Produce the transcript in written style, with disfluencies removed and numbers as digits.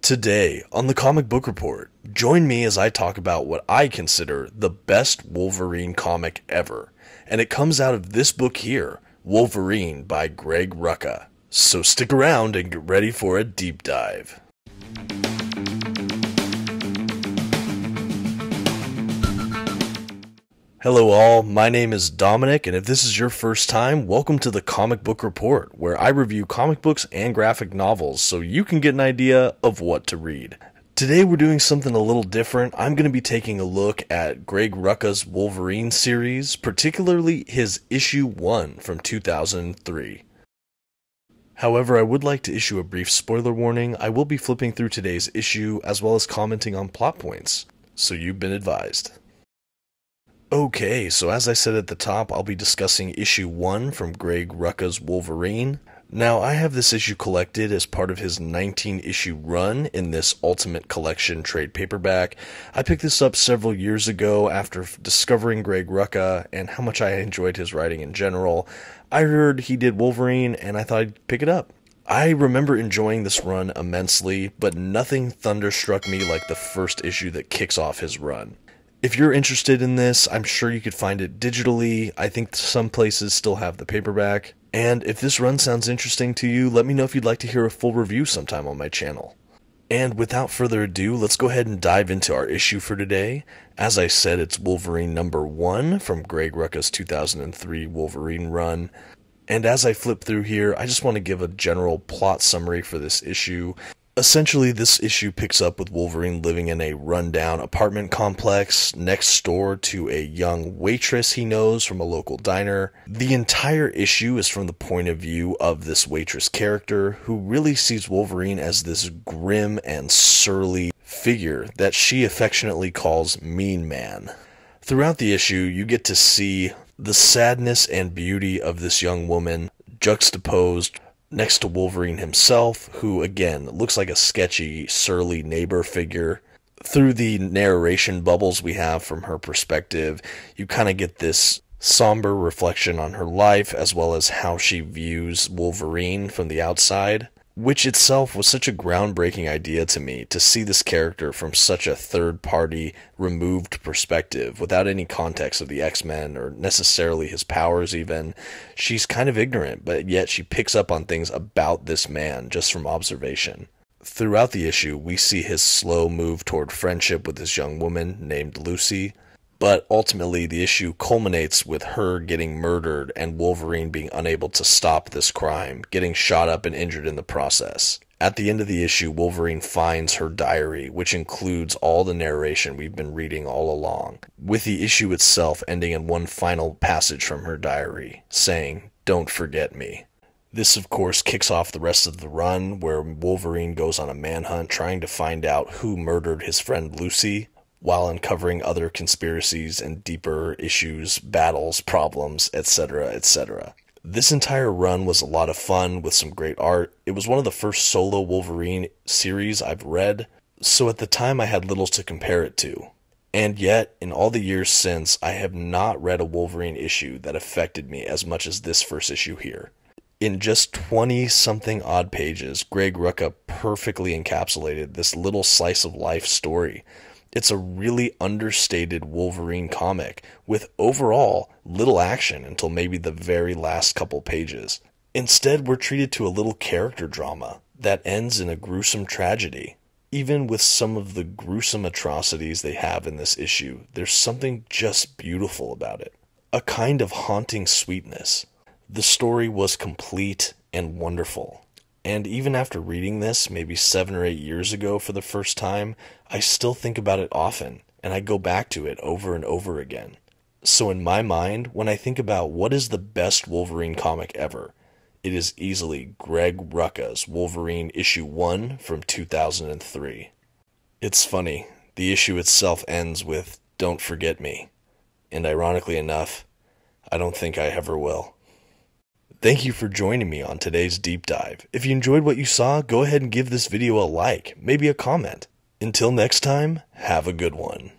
Today on the Comic Book Report, join me as I talk about what I consider the best Wolverine comic ever, and it comes out of this book here, Wolverine by Greg Rucka. So stick around and get ready for a deep dive. Hello all, my name is Dominic, and if this is your first time, welcome to the Comic Book Report, where I review comic books and graphic novels so you can get an idea of what to read. Today we're doing something a little different. I'm going to be taking a look at Greg Rucka's Wolverine series, particularly his issue 1 from 2003. However, I would like to issue a brief spoiler warning. I will be flipping through today's issue as well as commenting on plot points, so you've been advised. Okay, so as I said at the top, I'll be discussing issue 1 from Greg Rucka's Wolverine. Now, I have this issue collected as part of his 19-issue run in this Ultimate Collection trade paperback. I picked this up several years ago after discovering Greg Rucka and how much I enjoyed his writing in general. I heard he did Wolverine, and I thought I'd pick it up. I remember enjoying this run immensely, but nothing thunderstruck me like the first issue that kicks off his run. If you're interested in this, I'm sure you could find it digitally. I think some places still have the paperback. And if this run sounds interesting to you, let me know if you'd like to hear a full review sometime on my channel. And without further ado, let's go ahead and dive into our issue for today. As I said, it's Wolverine number 1 from Greg Rucka's 2003 Wolverine run. And as I flip through here, I just want to give a general plot summary for this issue. Essentially, this issue picks up with Wolverine living in a rundown apartment complex next door to a young waitress he knows from a local diner. The entire issue is from the point of view of this waitress character, who really sees Wolverine as this grim and surly figure that she affectionately calls Mean Man. Throughout the issue, you get to see the sadness and beauty of this young woman juxtaposed next to Wolverine himself, who again looks like a sketchy, surly neighbor figure. Through the narration bubbles we have from her perspective, you kind of get this somber reflection on her life as well as how she views Wolverine from the outside, which itself was such a groundbreaking idea to me, to see this character from such a third-party, removed perspective, without any context of the X-Men, or necessarily his powers even. She's kind of ignorant, but yet she picks up on things about this man, just from observation. Throughout the issue, we see his slow move toward friendship with this young woman named Lucy, but ultimately the issue culminates with her getting murdered and Wolverine being unable to stop this crime, getting shot up and injured in the process. At the end of the issue, Wolverine finds her diary, which includes all the narration we've been reading all along, with the issue itself ending in one final passage from her diary, saying, "Don't forget me." This, of course, kicks off the rest of the run, where Wolverine goes on a manhunt trying to find out who murdered his friend Lucy, while uncovering other conspiracies and deeper issues, battles, problems, etc., etc. This entire run was a lot of fun with some great art. It was one of the first solo Wolverine series I've read, so at the time I had little to compare it to. And yet, in all the years since, I have not read a Wolverine issue that affected me as much as this first issue here. In just 20-something odd pages, Greg Rucka perfectly encapsulated this little slice of life story. It's a really understated Wolverine comic, with overall little action until maybe the very last couple pages. Instead, we're treated to a little character drama that ends in a gruesome tragedy. Even with some of the gruesome atrocities they have in this issue, there's something just beautiful about it. A kind of haunting sweetness. The story was complete and wonderful. And even after reading this, maybe 7 or 8 years ago for the first time, I still think about it often, and I go back to it over and over again. So in my mind, when I think about what is the best Wolverine comic ever, it is easily Greg Rucka's Wolverine issue 1 from 2003. It's funny, the issue itself ends with, "Don't forget me," and ironically enough, I don't think I ever will. Thank you for joining me on today's deep dive. If you enjoyed what you saw, go ahead and give this video a like, maybe a comment. Until next time, have a good one.